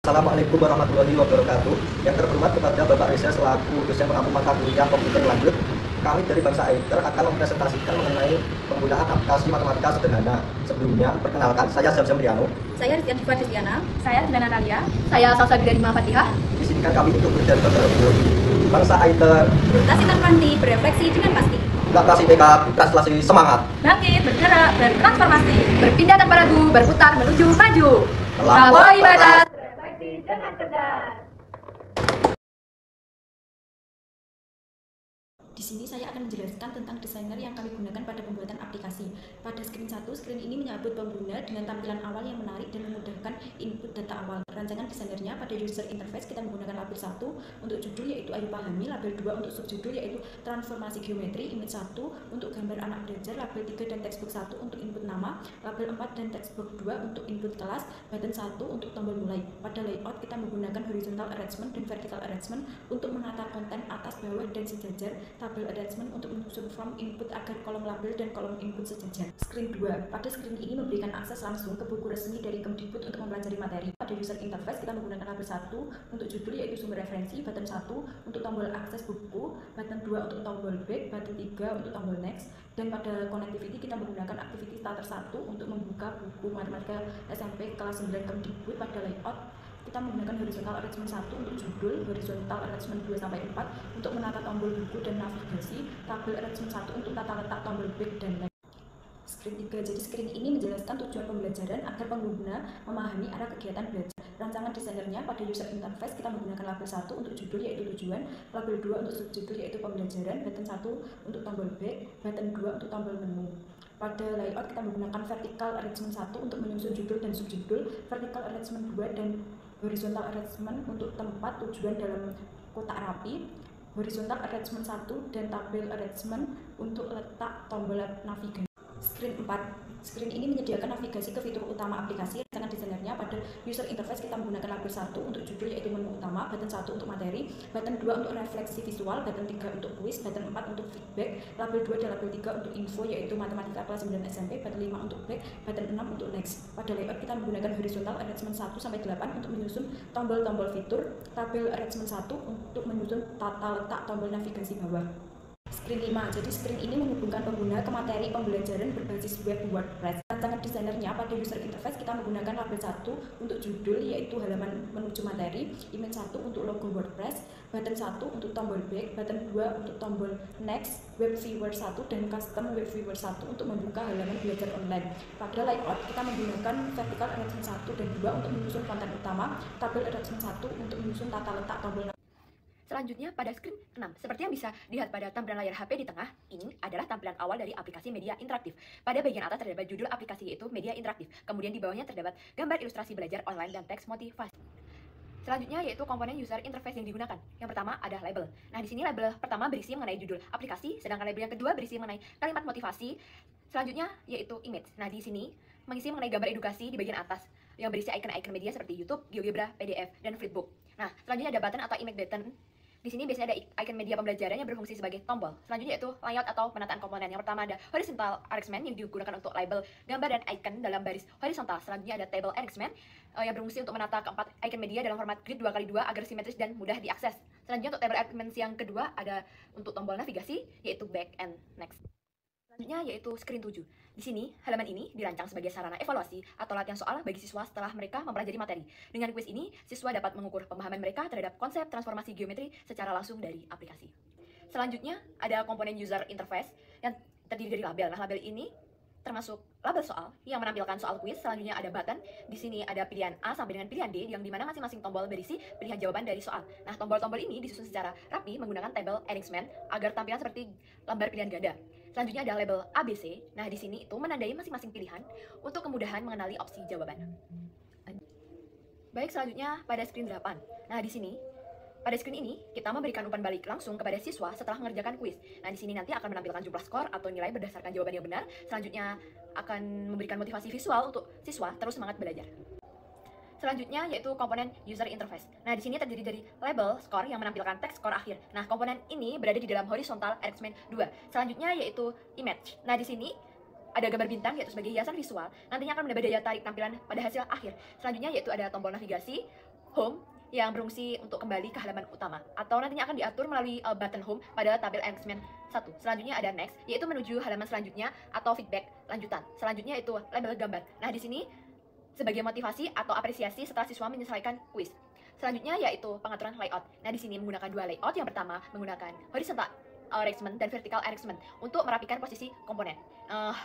Assalamualaikum warahmatullahi wabarakatuh. Yang terhormat kepada Bapak Reza selaku dosen pengampu mata kuliah komputer lanjut, kami dari Bangsa Aiter akan mempresentasikan mengenai penggunaan aplikasi matematika sederhana. Sebelumnya, perkenalkan, saya Zamzam Riano. Saya Rizky Diana. Saya Diana Nalia. Saya Salsa Bidarima Fatihah. Di sini kan kami untuk berjanji tersebut. Bangsa Aiter, Bertas Interplanti, berefleksi dengan pasti. Laktasi tekad, translasi semangat. Bangkit, bergerak, bertransformasi, berpindah tanpa ragu, berputar menuju maju. Melampaui batas. Berefleksi dengan cerdas. Di sini saya akan menjelaskan tentang desainer yang kami gunakan pada pembuatan aplikasi. Pada screen 1, screen ini menyambut pengguna dengan tampilan awal yang menarik dan memudahkan input data awal. Rancangan desainernya pada user interface kita menggunakan label 1 untuk judul yaitu Ayo Pahami, label 2 untuk subjudul yaitu Transformasi Geometri, image 1 untuk gambar anak belajar, label 3 dan textbook 1 untuk input nama, label 4 dan textbook 2 untuk input kelas, button 1 untuk tombol mulai. Pada layout kita menggunakan horizontal arrangement dan vertical arrangement untuk menata konten atas, bawah, dan sejajar. Tabel arrangement untuk menyusun form input agar kolom label dan kolom input sejajar. Screen 2. Pada screen ini memberikan akses langsung ke buku resmi dari Kemdikbud untuk mempelajari materi. Pada user interface kita menggunakan label 1 untuk judul yaitu sumber referensi, button 1 untuk tombol akses buku, button 2 untuk tombol back, button 3 untuk tombol next. Dan pada connectivity kita menggunakan activity starter 1 untuk membuka buku matematika SMP kelas 9 Kemdikbud. Pada layout kita menggunakan horizontal arrangement 1 untuk judul, horizontal arrangement 2 sampai 4 untuk menata tombol buku dan navigasi, tabel arrangement 1 untuk tata letak tombol back dan next. Screen 3. Jadi screen ini menjelaskan tujuan pembelajaran agar pengguna memahami arah kegiatan belajar. Rancangan desainernya pada user interface kita menggunakan label 1 untuk judul yaitu tujuan, label 2 untuk subjudul yaitu pembelajaran, button 1 untuk tombol back, button 2 untuk tombol menu. Pada layout kita menggunakan vertical arrangement 1 untuk menyusun judul dan subjudul, vertical arrangement 2 dan horizontal arrangement untuk tempat tujuan dalam kotak rapi, horizontal arrangement 1 dan tabel arrangement untuk letak tombol navigasi. Screen 4. Screen ini menyediakan navigasi ke fitur utama aplikasi. Rancangan desainernya pada user interface kita menggunakan label 1 untuk judul yaitu menu utama, button 1 untuk materi, button 2 untuk refleksi visual, button 3 untuk quiz, button 4 untuk feedback, label 2 dan label 3 untuk info yaitu matematika kelas 9 SMP, button 5 untuk back, button 6 untuk next. Pada layout kita menggunakan horizontal arrangement 1 sampai 8 untuk menyusun tombol-tombol fitur, tabel arrangement 1 untuk menyusun tata letak tombol navigasi bawah. Screen 5. Jadi screen ini menghubungkan pengguna ke materi pembelajaran berbasis web WordPress. Rancangan desainernya pada user interface kita menggunakan label 1 untuk judul yaitu halaman menuju materi, image 1 untuk logo WordPress, button 1 untuk tombol back, button 2 untuk tombol next, web viewer 1 dan custom web viewer 1 untuk membuka halaman belajar online. Pada layout kita menggunakan vertical arrangement 1 dan 2 untuk menyusun konten utama, tabel arrangement 1 untuk menyusun tata letak tombol. Selanjutnya pada screen 6, seperti yang bisa dilihat pada tampilan layar HP di tengah, ini adalah tampilan awal dari aplikasi media interaktif. Pada bagian atas terdapat judul aplikasi yaitu media interaktif, kemudian di bawahnya terdapat gambar ilustrasi belajar online dan teks motivasi. Selanjutnya yaitu komponen user interface yang digunakan. Yang pertama ada label. Nah di sini label pertama berisi mengenai judul aplikasi, sedangkan label yang kedua berisi mengenai kalimat motivasi. Selanjutnya yaitu image. Nah di sini mengisi mengenai gambar edukasi di bagian atas yang berisi icon-icon media seperti YouTube, GeoGebra, PDF, dan Flipbook. Nah selanjutnya ada button atau image button. Di sini biasanya ada icon media pembelajaran yang berfungsi sebagai tombol. Selanjutnya yaitu layout atau penataan komponen. Yang pertama ada horizontal arrangement yang digunakan untuk label gambar dan icon dalam baris horizontal. Selanjutnya ada table arrangement yang berfungsi untuk menata keempat icon media dalam format grid 2x2 agar simetris dan mudah diakses. Selanjutnya untuk table arrangement yang kedua ada untuk tombol navigasi yaitu back and next. Selanjutnya yaitu screen 7. Di sini, halaman ini dirancang sebagai sarana evaluasi atau latihan soal bagi siswa setelah mereka mempelajari materi. Dengan kuis ini, siswa dapat mengukur pemahaman mereka terhadap konsep transformasi geometri secara langsung dari aplikasi. Selanjutnya, ada komponen user interface yang terdiri dari label. Nah, label ini termasuk label soal yang menampilkan soal kuis. Selanjutnya ada button. Di sini ada pilihan A sampai dengan pilihan D yang dimana masing-masing tombol berisi pilihan jawaban dari soal. Nah, tombol-tombol ini disusun secara rapi menggunakan table arrangement agar tampilan seperti lembar pilihan ganda. Selanjutnya ada label ABC. Nah, di sini itu menandai masing-masing pilihan untuk kemudahan mengenali opsi jawaban. Baik, selanjutnya pada screen 8. Nah, di sini pada screen ini kita memberikan umpan balik langsung kepada siswa setelah mengerjakan kuis. Nah, di sini nanti akan menampilkan jumlah skor atau nilai berdasarkan jawaban yang benar. Selanjutnya akan memberikan motivasi visual untuk siswa terus semangat belajar. Selanjutnya yaitu komponen user interface. Nah, di sini terdiri dari label, skor yang menampilkan teks skor akhir. Nah, komponen ini berada di dalam horizontal arrangement 2. Selanjutnya yaitu image. Nah, di sini ada gambar bintang yaitu sebagai hiasan visual. Nantinya akan menambah daya tarik tampilan pada hasil akhir. Selanjutnya yaitu ada tombol navigasi home yang berfungsi untuk kembali ke halaman utama, atau nantinya akan diatur melalui button home pada tabel arrangement 1. Selanjutnya ada next, yaitu menuju halaman selanjutnya atau feedback lanjutan. Selanjutnya itu label gambar. Nah, di sini sebagai motivasi atau apresiasi setelah siswa menyelesaikan kuis. Selanjutnya yaitu pengaturan layout. Nah, di sini menggunakan dua layout. Yang pertama menggunakan horizontal arrangement dan vertical arrangement untuk merapikan posisi komponen.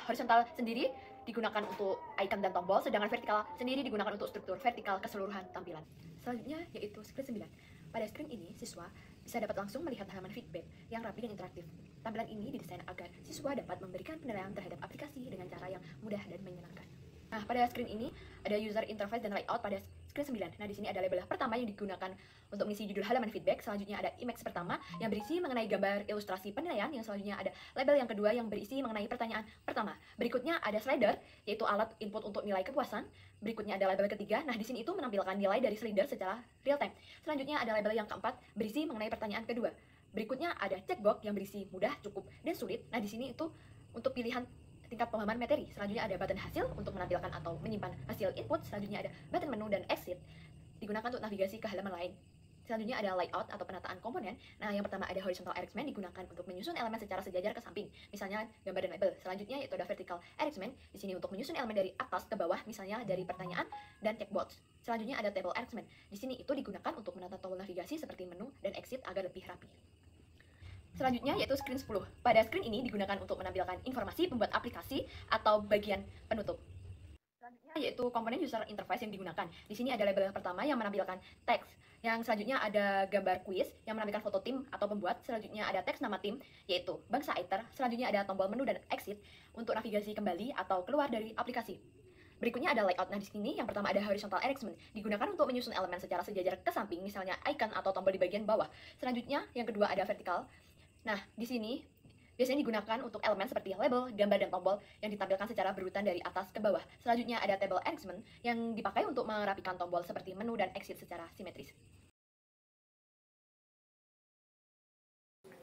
Horizontal sendiri digunakan untuk icon dan tombol, sedangkan vertikal sendiri digunakan untuk struktur vertikal keseluruhan tampilan. Selanjutnya yaitu screen 9. Pada screen ini, siswa bisa dapat langsung melihat halaman feedback yang rapi dan interaktif. Tampilan ini didesain agar siswa dapat memberikan penilaian terhadap aplikasi dengan cara yang mudah dan menyenangkan. Nah, pada screen ini ada user interface dan layout pada screen 9. Nah, di sini ada label pertama yang digunakan untuk mengisi judul halaman feedback. Selanjutnya ada image pertama yang berisi mengenai gambar ilustrasi penilaian. Yang selanjutnya ada label yang kedua yang berisi mengenai pertanyaan pertama. Berikutnya ada slider, yaitu alat input untuk nilai kepuasan. Berikutnya ada label ketiga. Nah, di sini itu menampilkan nilai dari slider secara real time. Selanjutnya ada label yang keempat berisi mengenai pertanyaan kedua. Berikutnya ada checkbox yang berisi mudah, cukup, dan sulit. Nah, di sini itu untuk pilihan tingkat pemahaman materi. Selanjutnya ada button hasil untuk menampilkan atau menyimpan hasil input. Selanjutnya ada button menu dan exit digunakan untuk navigasi ke halaman lain. Selanjutnya ada layout atau penataan komponen. Nah, yang pertama ada horizontal arrangement digunakan untuk menyusun elemen secara sejajar ke samping, misalnya gambar dan label. Selanjutnya itu ada vertical arrangement, di sini untuk menyusun elemen dari atas ke bawah, misalnya dari pertanyaan dan checkbox. Selanjutnya ada table arrangement. Di sini itu digunakan untuk menata tombol navigasi seperti menu dan exit agar lebih rapi. Selanjutnya yaitu screen 10. Pada screen ini digunakan untuk menampilkan informasi pembuat aplikasi atau bagian penutup. Selanjutnya yaitu komponen user interface yang digunakan. Di sini ada label pertama yang menampilkan teks. Yang selanjutnya ada gambar kuis yang menampilkan foto tim atau pembuat. Selanjutnya ada teks nama tim yaitu Bangsa Iter. Selanjutnya ada tombol menu dan exit untuk navigasi kembali atau keluar dari aplikasi. Berikutnya ada layout. Nah, di sini yang pertama ada horizontal arrangement, digunakan untuk menyusun elemen secara sejajar ke samping, misalnya icon atau tombol di bagian bawah. Selanjutnya yang kedua ada vertical. Nah, di sini biasanya digunakan untuk elemen seperti label, gambar, dan tombol yang ditampilkan secara berurutan dari atas ke bawah. Selanjutnya ada table arrangement yang dipakai untuk merapikan tombol seperti menu dan exit secara simetris.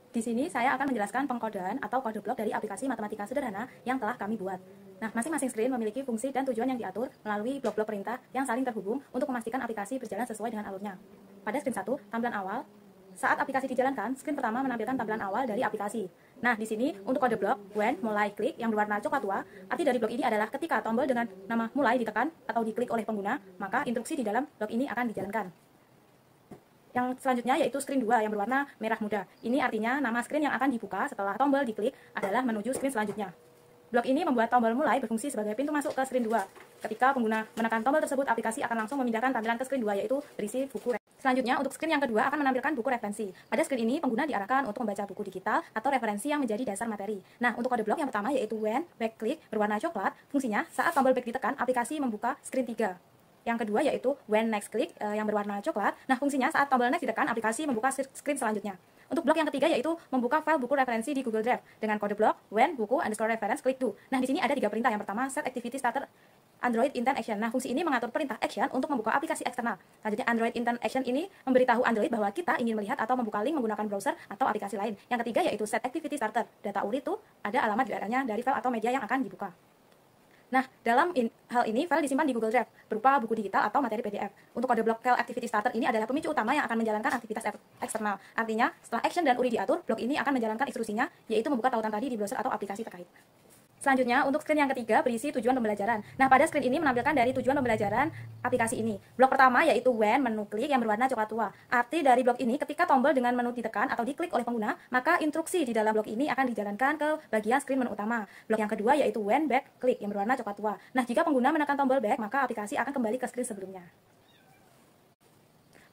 Di sini saya akan menjelaskan pengkodean atau kode blok dari aplikasi matematika sederhana yang telah kami buat. Nah, masing-masing screen memiliki fungsi dan tujuan yang diatur melalui blok-blok perintah yang saling terhubung untuk memastikan aplikasi berjalan sesuai dengan alurnya. Pada screen 1, tampilan awal. Saat aplikasi dijalankan, screen pertama menampilkan tampilan awal dari aplikasi. Nah, di sini untuk kode blok, when mulai klik yang berwarna coklat tua, arti dari blok ini adalah ketika tombol dengan nama mulai ditekan atau diklik oleh pengguna, maka instruksi di dalam blok ini akan dijalankan. Yang selanjutnya yaitu screen 2 yang berwarna merah muda. Ini artinya nama screen yang akan dibuka setelah tombol diklik adalah menuju screen selanjutnya. Blok ini membuat tombol mulai berfungsi sebagai pintu masuk ke screen 2. Ketika pengguna menekan tombol tersebut, aplikasi akan langsung memindahkan tampilan ke screen 2 yaitu berisi buku. Selanjutnya, untuk screen yang kedua akan menampilkan buku referensi. Pada screen ini, pengguna diarahkan untuk membaca buku digital atau referensi yang menjadi dasar materi. Nah, untuk kode blok yang pertama yaitu when back click berwarna coklat, fungsinya saat tombol back ditekan, aplikasi membuka screen 3. Yang kedua yaitu when next click yang berwarna coklat. Nah, fungsinya saat tombol next ditekan, aplikasi membuka screen selanjutnya. Untuk blok yang ketiga yaitu membuka file buku referensi di Google Drive dengan kode blok when buku underscore reference click to. Nah, di sini ada 3 perintah. Yang pertama set activity starter Android Intent Action. Nah, fungsi ini mengatur perintah action untuk membuka aplikasi eksternal. Selanjutnya, Android Intent Action ini memberitahu Android bahwa kita ingin melihat atau membuka link menggunakan browser atau aplikasi lain. Yang ketiga yaitu Set Activity Starter. Data URI itu ada alamat daerahnya dari file atau media yang akan dibuka. Nah, dalam hal ini file disimpan di Google Drive berupa buku digital atau materi PDF. Untuk kode blok Cell Activity Starter ini adalah pemicu utama yang akan menjalankan aktivitas eksternal. Artinya, setelah action dan URI diatur, blok ini akan menjalankan instruksinya, yaitu membuka tautan tadi di browser atau aplikasi terkait. Selanjutnya, untuk screen yang ketiga berisi tujuan pembelajaran. Nah, pada screen ini menampilkan dari tujuan pembelajaran aplikasi ini. Blok pertama yaitu when menu klik yang berwarna coklat tua. Arti dari blok ini, ketika tombol dengan menu ditekan atau diklik oleh pengguna, maka instruksi di dalam blok ini akan dijalankan ke bagian screen menu utama. Blok yang kedua yaitu when back klik yang berwarna coklat tua. Nah, jika pengguna menekan tombol back, maka aplikasi akan kembali ke screen sebelumnya.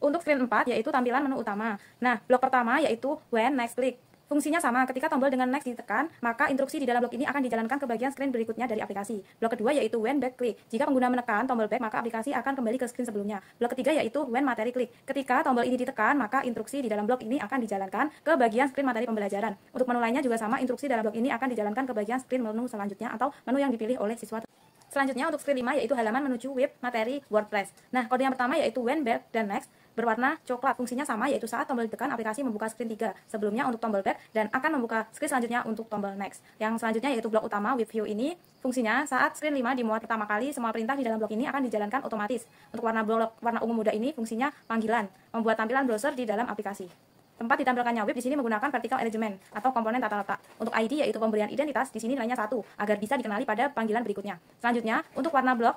Untuk screen 4 yaitu tampilan menu utama. Nah, blok pertama yaitu when next click. Fungsinya sama, ketika tombol dengan next ditekan, maka instruksi di dalam blok ini akan dijalankan ke bagian screen berikutnya dari aplikasi. Blok kedua yaitu when back click. Jika pengguna menekan tombol back, maka aplikasi akan kembali ke screen sebelumnya. Blok ketiga yaitu when materi click. Ketika tombol ini ditekan, maka instruksi di dalam blok ini akan dijalankan ke bagian screen materi pembelajaran. Untuk menu lainnya juga sama, instruksi dalam blok ini akan dijalankan ke bagian screen menu selanjutnya atau menu yang dipilih oleh siswa. Selanjutnya untuk screen 5 yaitu halaman menuju web materi WordPress. Nah, kode yang pertama yaitu when, back, dan next berwarna coklat. Fungsinya sama yaitu saat tombol ditekan aplikasi membuka screen 3 sebelumnya untuk tombol back dan akan membuka screen selanjutnya untuk tombol next. Yang selanjutnya yaitu blok utama with view ini fungsinya saat screen 5 dimuat pertama kali semua perintah di dalam blok ini akan dijalankan otomatis. Untuk warna ungu muda ini fungsinya panggilan, membuat tampilan browser di dalam aplikasi. Tempat ditampilkannya web di sini menggunakan vertical arrangement atau komponen tata letak. Untuk ID yaitu pemberian identitas di sini nilainya 1 agar bisa dikenali pada panggilan berikutnya. Selanjutnya untuk warna blok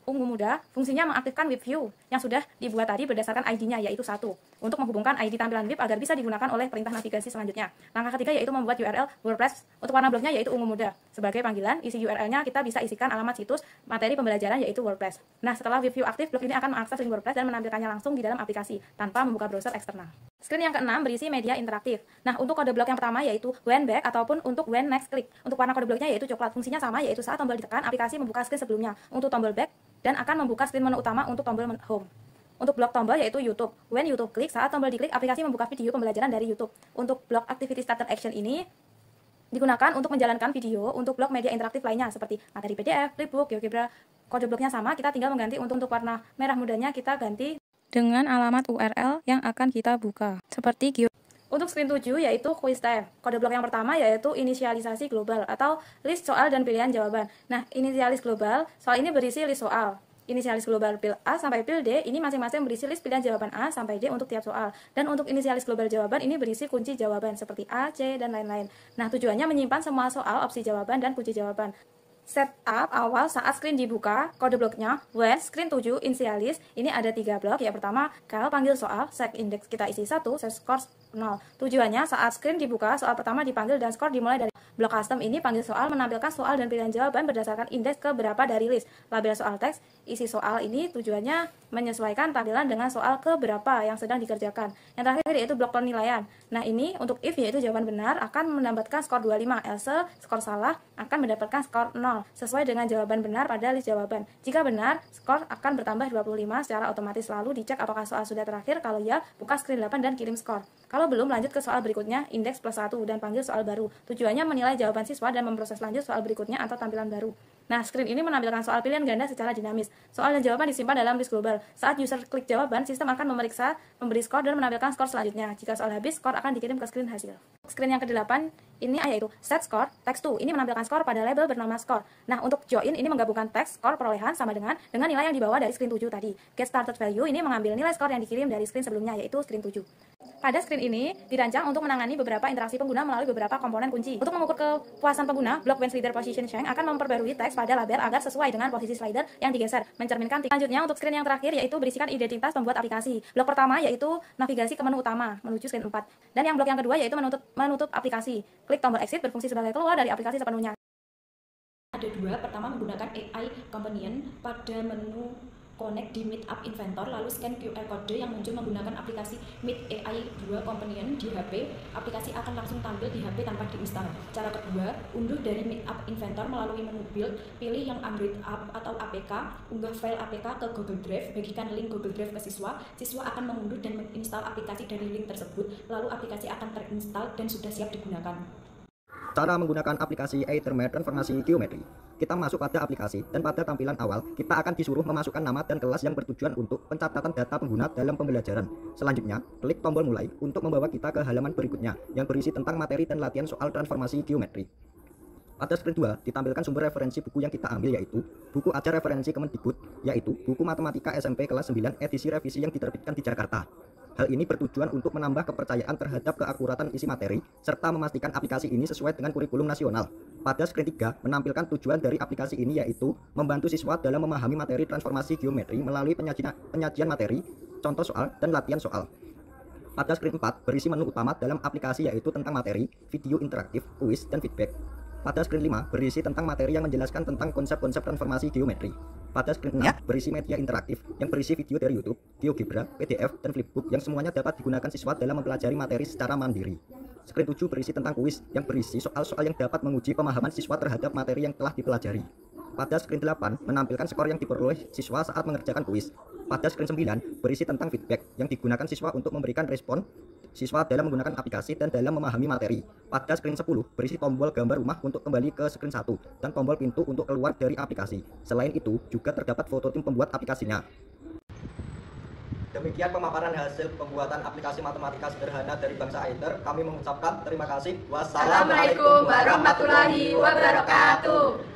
ungu muda fungsinya mengaktifkan web view yang sudah dibuat tadi berdasarkan ID-nya yaitu 1 untuk menghubungkan ID tampilan web agar bisa digunakan oleh perintah navigasi selanjutnya. Langkah ketiga yaitu membuat URL WordPress. Untuk warna bloknya yaitu ungu muda. Sebagai panggilan, isi URL-nya kita bisa isikan alamat situs materi pembelajaran yaitu WordPress. Nah, setelah web view aktif, blok ini akan mengakses link WordPress dan menampilkannya langsung di dalam aplikasi tanpa membuka browser eksternal. Screen yang keenam berisi media interaktif. Nah, untuk kode blok yang pertama yaitu when back ataupun untuk when next click. Untuk warna kode bloknya yaitu coklat. Fungsinya sama yaitu saat tombol ditekan, aplikasi membuka screen sebelumnya untuk tombol back dan akan membuka screen menu utama untuk tombol home. Untuk blok tombol yaitu YouTube. When YouTube klik, saat tombol diklik, aplikasi membuka video pembelajaran dari YouTube. Untuk blok activity starter action ini digunakan untuk menjalankan video untuk blok media interaktif lainnya seperti materi PDF, flipbook, GeoGebra. Kode bloknya sama, kita tinggal mengganti untuk warna merah mudanya kita ganti dengan alamat URL yang akan kita buka seperti Untuk screen 7 yaitu quiz time. Kode blok yang pertama yaitu inisialisasi global atau list soal dan pilihan jawaban. Nah, inisialis global, soal ini berisi list soal. Inisialis global pil A sampai pil D ini masing-masing berisi list pilihan jawaban A sampai D untuk tiap soal. Dan untuk inisialis global jawaban ini berisi kunci jawaban seperti A, C, dan lain-lain. Nah, tujuannya menyimpan semua soal, opsi jawaban, dan kunci jawaban. Setup awal saat screen dibuka, kode bloknya when screen 7 inisialis ini ada 3 blok. Yang pertama, kalau panggil soal, set index kita isi 1, set skor 0. Tujuannya saat screen dibuka, soal pertama dipanggil dan skor dimulai dari blok custom ini. Panggil soal menampilkan soal dan pilihan jawaban berdasarkan indeks keberapa dari list. Label soal teks, isi soal ini tujuannya menyesuaikan tampilan dengan soal keberapa yang sedang dikerjakan. Yang terakhir yaitu blok penilaian. Nah, ini untuk if yaitu jawaban benar akan mendapatkan skor 25, else skor salah akan mendapatkan skor 0 sesuai dengan jawaban benar pada list jawaban. Jika benar, skor akan bertambah 25 secara otomatis. Lalu dicek apakah soal sudah terakhir. Kalau ya, buka screen 8 dan kirim skor. Kalau belum, lanjut ke soal berikutnya, indeks plus 1 dan panggil soal baru. Tujuannya menilai jawaban siswa dan memproses lanjut soal berikutnya atau tampilan baru. Nah, screen ini menampilkan soal pilihan ganda secara dinamis. Soal dan jawaban disimpan dalam list global. Saat user klik jawaban, sistem akan memeriksa, memberi skor dan menampilkan skor selanjutnya. Jika soal habis, skor akan dikirim ke screen hasil. Screen yang ke-8 ini yaitu set score, text to. Ini menampilkan skor pada label bernama skor. Nah, untuk join ini menggabungkan teks, skor, perolehan sama dengan nilai yang dibawa dari screen 7 tadi. Get started value ini mengambil nilai skor yang dikirim dari screen sebelumnya yaitu screen 7. Pada screen ini dirancang untuk menangani beberapa interaksi pengguna melalui beberapa komponen kunci. Untuk mengukur kepuasan pengguna, blok when slider position change akan memperbarui teks pada label agar sesuai dengan posisi slider yang digeser, mencerminkan. Selanjutnya untuk screen yang terakhir yaitu berisikan identitas pembuat aplikasi. Blok pertama yaitu navigasi ke menu utama menuju screen 4. Dan yang blok yang kedua yaitu menutup aplikasi. Klik tombol exit berfungsi sebagai keluar dari aplikasi sepenuhnya. Ada dua, pertama menggunakan AI Companion pada menu Connect di Meetup Inventor, lalu scan QR code yang muncul menggunakan aplikasi Meet AI 2 Companion di HP. Aplikasi akan langsung tampil di HP tanpa diinstal. Cara kedua, unduh dari Meetup Inventor melalui menu Build, pilih yang Android App atau APK, unggah file APK ke Google Drive, bagikan link Google Drive ke siswa. Siswa akan mengunduh dan menginstal aplikasi dari link tersebut, lalu aplikasi akan terinstall dan sudah siap digunakan. Cara menggunakan aplikasi Ethermed Transformasi Geometri. Kita masuk pada aplikasi dan pada tampilan awal kita akan disuruh memasukkan nama dan kelas yang bertujuan untuk pencatatan data pengguna dalam pembelajaran. Selanjutnya, klik tombol mulai untuk membawa kita ke halaman berikutnya yang berisi tentang materi dan latihan soal transformasi geometri. Pada screen 2 ditampilkan sumber referensi buku yang kita ambil yaitu buku ajar referensi Kemendikbud, yaitu buku Matematika SMP kelas 9 edisi revisi yang diterbitkan di Jakarta. Hal ini bertujuan untuk menambah kepercayaan terhadap keakuratan isi materi serta memastikan aplikasi ini sesuai dengan kurikulum nasional. Pada screen 3 menampilkan tujuan dari aplikasi ini yaitu membantu siswa dalam memahami materi transformasi geometri melalui penyajian materi, contoh soal, dan latihan soal. Pada screen 4 berisi menu utama dalam aplikasi yaitu tentang materi, video interaktif, kuis, dan feedback. Pada screen 5 berisi tentang materi yang menjelaskan tentang konsep-konsep transformasi geometri. Pada screen 6 berisi media interaktif yang berisi video dari YouTube, GeoGebra, PDF, dan Flipbook yang semuanya dapat digunakan siswa dalam mempelajari materi secara mandiri. Screen 7 berisi tentang kuis yang berisi soal-soal yang dapat menguji pemahaman siswa terhadap materi yang telah dipelajari. Pada screen 8 menampilkan skor yang diperoleh siswa saat mengerjakan kuis. Pada screen 9 berisi tentang feedback yang digunakan siswa untuk memberikan respon siswa dalam menggunakan aplikasi dan dalam memahami materi. Pada screen 10 berisi tombol gambar rumah untuk kembali ke screen 1 dan tombol pintu untuk keluar dari aplikasi. Selain itu, juga terdapat foto tim pembuat aplikasinya. Demikian pemaparan hasil pembuatan aplikasi matematika sederhana dari Bangsa Aether. Kami mengucapkan terima kasih. Wassalamualaikum warahmatullahi wabarakatuh.